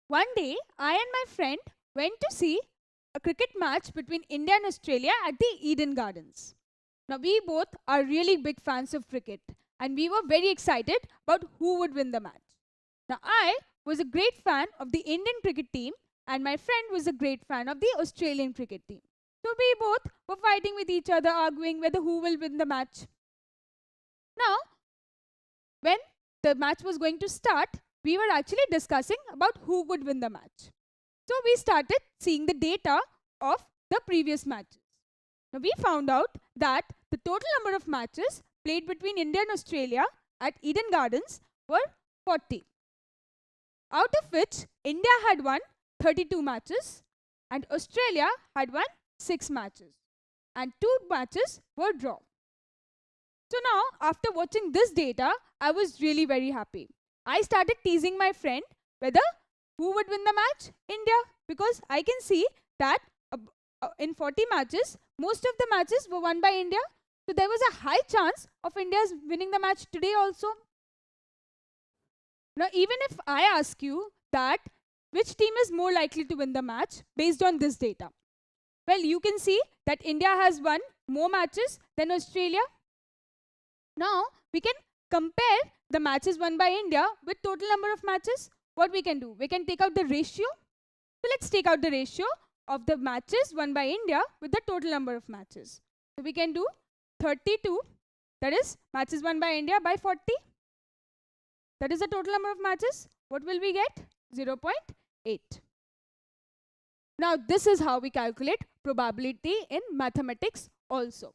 One day, I and my friend went to see a cricket match between India and Australia at the Eden Gardens. Now, we both are really big fans of cricket and we were very excited about who would win the match. Now, I was a great fan of the Indian cricket team and my friend was a great fan of the Australian cricket team. So, we both were fighting with each other, arguing whether who will win the match. Now, when the match was going to start, we were actually discussing about who would win the match. So we started seeing the data of the previous matches. Now we found out that the total number of matches played between India and Australia at Eden Gardens were 40. Out of which India had won 32 matches and Australia had won 6 matches. And 2 matches were draw. So now, after watching this data, I was really very happy. I started teasing my friend whether who would win the match? India. Because I can see that in 40 matches, most of the matches were won by India. So there was a high chance of India's winning the match today also. Now, even if I ask you that which team is more likely to win the match based on this data, well, you can see that India has won more matches than Australia. Now, we can compare the matches won by India with total number of matches. What we can do? We can take out the ratio. So, let's take out the ratio of the matches won by India with the total number of matches. So, we can do 32, that is matches won by India by 40. That is the total number of matches. What will we get? 0.8. Now, this is how we calculate probability in mathematics also.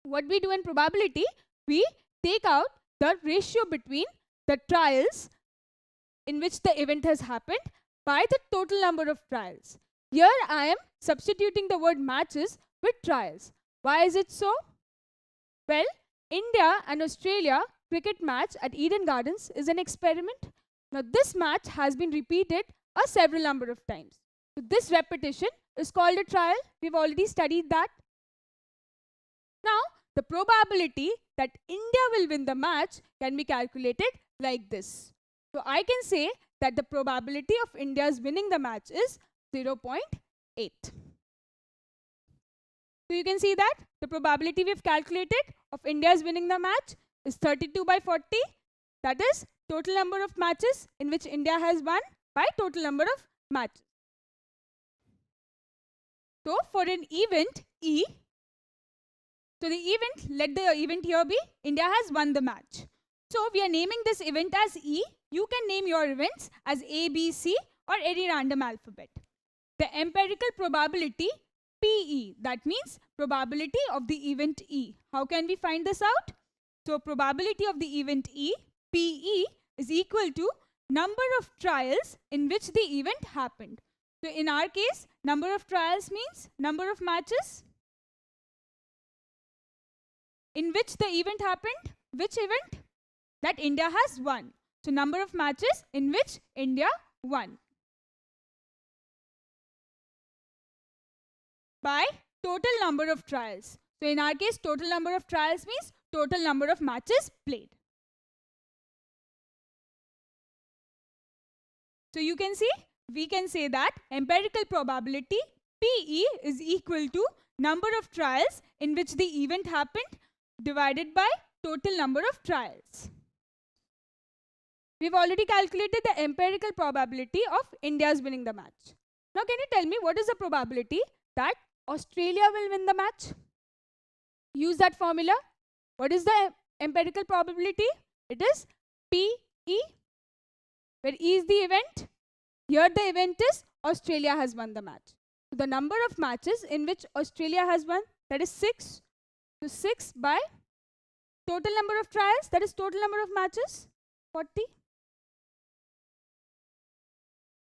What we do in probability, we take out the ratio between the trials in which the event has happened by the total number of trials. Here I am substituting the word matches with trials. Why is it so? Well, India and Australia cricket match at Eden Gardens is an experiment. Now this match has been repeated a several number of times. So this repetition is called a trial. We've already studied that. Now, the probability that India will win the match can be calculated like this. So I can say that the probability of India's winning the match is 0.8. So you can see that the probability we've calculated of India's winning the match is 32 by 40. That is total number of matches in which India has won by total number of matches. So for an event E, so the event, let the event here be India has won the match. So we are naming this event as E. You can name your events as A, B, C or any random alphabet. The empirical probability PE, that means probability of the event E. How can we find this out? So probability of the event E, PE, is equal to number of trials in which the event happened. So in our case, number of trials means number of matches in which the event happened. Which event? That India has won. So number of matches in which India won by total number of trials. So in our case, total number of trials means total number of matches played. So you can see, we can say that empirical probability PE is equal to number of trials in which the event happened divided by total number of trials. We've already calculated the empirical probability of India's winning the match. Now can you tell me what is the probability that Australia will win the match? Use that formula. What is the empirical probability? It is PE, where E is the event. Here the event is Australia has won the match. So the number of matches in which Australia has won, that is 6. So 6 by total number of trials, that is total number of matches, 40.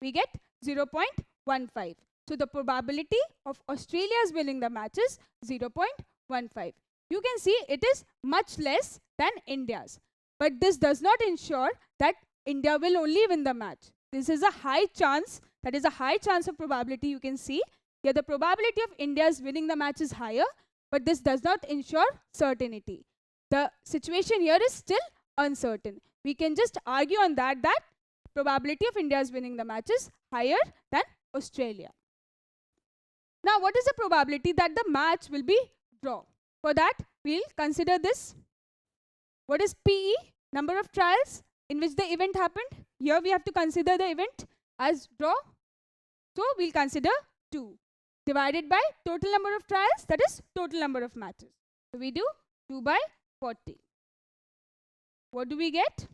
We get 0.15. So the probability of Australia's winning the match is 0.15. You can see it is much less than India's. But this does not ensure that India will only win the match. This is a high chance, that is a high chance of probability you can see. Here the probability of India's winning the match is higher, but this does not ensure certainty. The situation here is still uncertain. We can just argue on that probability of India's winning the match is higher than Australia. Now, what is the probability that the match will be draw? For that, we'll consider this. What is PE? Number of trials in which the event happened. Here we have to consider the event as draw. So, we'll consider 2 divided by total number of trials, that is total number of matches. So, we do 2 by 40. What do we get?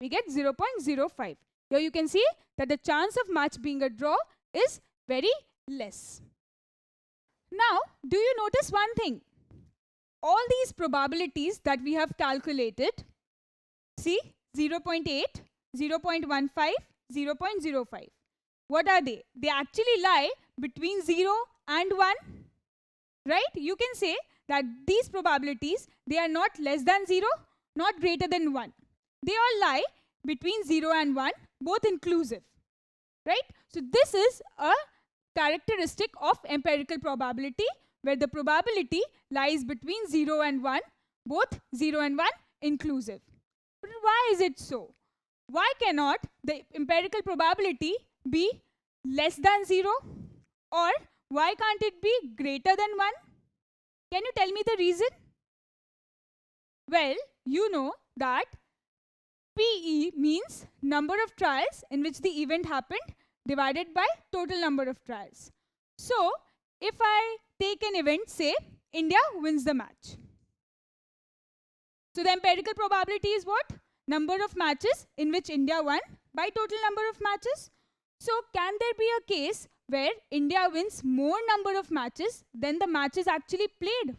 We get 0.05. Here you can see that the chance of match being a draw is very less. Now, do you notice one thing? All these probabilities that we have calculated, see 0.8, 0.15, 0.05. What are they? They actually lie between 0 and 1, right? You can say that these probabilities, they are not less than 0, not greater than 1. They all lie between 0 and 1, both inclusive, right? So this is a characteristic of empirical probability, where the probability lies between 0 and 1, both 0 and 1 inclusive. But why is it so? Why cannot the empirical probability be less than 0? Or why can't it be greater than 1? Can you tell me the reason? Well, you know that PE means number of trials in which the event happened divided by total number of trials. So, if I take an event, say India wins the match. So the empirical probability is what? Number of matches in which India won by total number of matches. So can there be a case where India wins more number of matches than the matches actually played?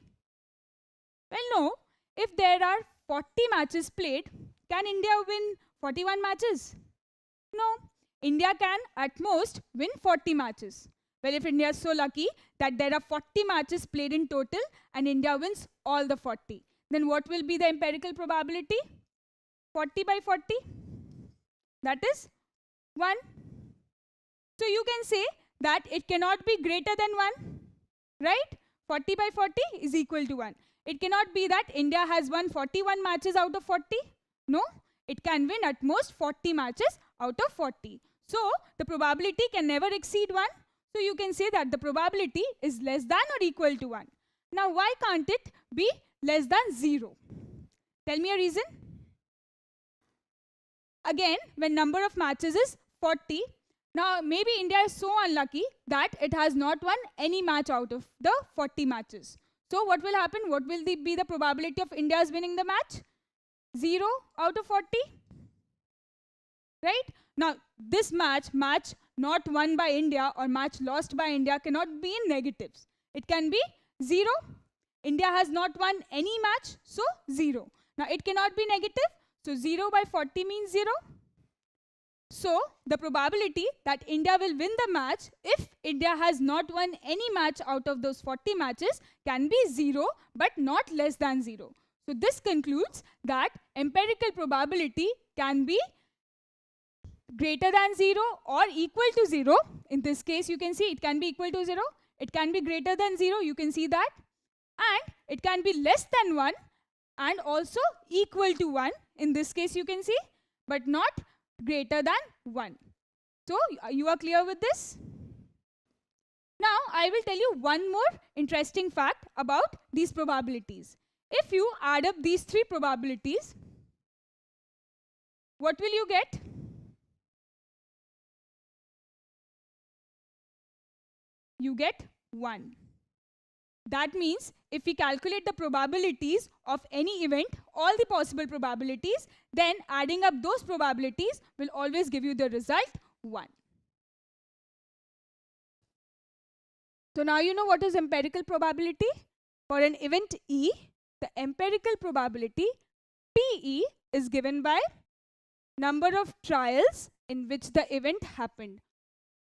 Well, no. If there are 40 matches played, can India win 41 matches? No. India can at most win 40 matches. Well, if India is so lucky that there are 40 matches played in total and India wins all the 40, then what will be the empirical probability? 40 by 40? That is 1. So you can say that it cannot be greater than 1, right? 40 by 40 is equal to 1. It cannot be that India has won 41 matches out of 40. No, it can win at most 40 matches out of 40. So the probability can never exceed 1. So you can say that the probability is less than or equal to 1. Now why can't it be less than 0? Tell me a reason. Again, when number of matches is 40, now maybe India is so unlucky that it has not won any match out of the 40 matches. So what will happen? What will be the probability of India's winning the match? 0 out of 40. Right? Now this match not won by India or match lost by India cannot be in negatives. It can be 0. India has not won any match, so 0. Now it cannot be negative, so 0 by 40 means 0. So the probability that India will win the match if India has not won any match out of those 40 matches can be 0 but not less than 0. So this concludes that empirical probability can be greater than 0 or equal to 0. In this case, you can see it can be equal to 0. It can be greater than 0. You can see that. And it can be less than 1 and also equal to 1. In this case, you can see, but not greater than 1. So you are clear with this? Now, I will tell you one more interesting fact about these probabilities. If you add up these 3 probabilities, what will you get? You get 1. That means if we calculate the probabilities of any event, all the possible probabilities, then adding up those probabilities will always give you the result 1. So now you know what is empirical probability. For an event E, the empirical probability PE is given by number of trials in which the event happened.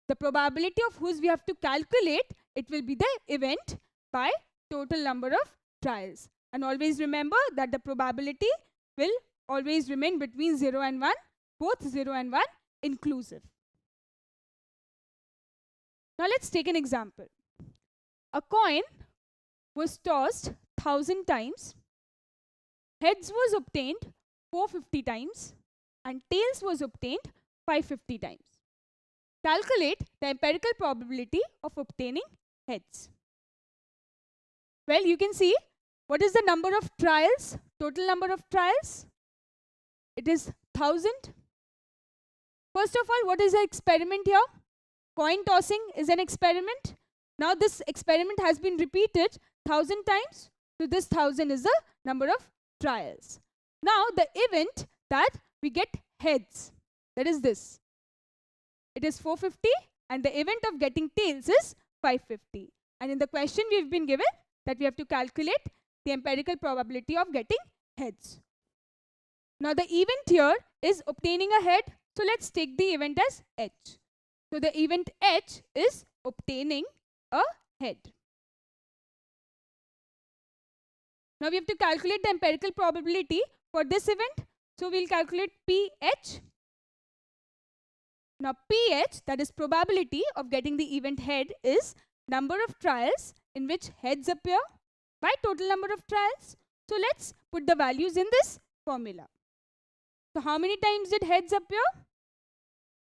The probability of whose we have to calculate, it will be the event by total number of trials. And always remember that the probability will always remain between 0 and 1, both 0 and 1 inclusive. Now let's take an example. A coin was tossed 1000 times, heads was obtained 450 times, and tails was obtained 550 times. Calculate the empirical probability of obtaining heads. Well, you can see what is the number of trials, total number of trials? It is 1000. First of all, what is the experiment here? Coin tossing is an experiment. Now this experiment has been repeated 1000 times. So this 1000 is the number of trials. Now the event that we get heads, that is this. It is 450 and the event of getting tails is 550. And in the question we have been given that we have to calculate the empirical probability of getting heads. Now the event here is obtaining a head. So let's take the event as H. So the event H is obtaining a head. Now we have to calculate the empirical probability for this event. So we'll calculate PH. Now PH, that is probability of getting the event head, is number of trials in which heads appear by total number of trials. So let's put the values in this formula. So how many times did heads appear?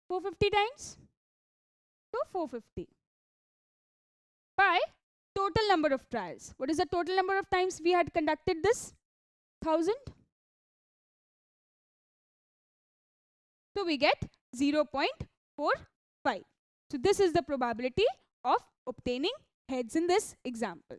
450 times. So 450 by total number of trials. What is the total number of times we had conducted this? 1000. So we get 0.45. So this is the probability of obtaining heads in this example.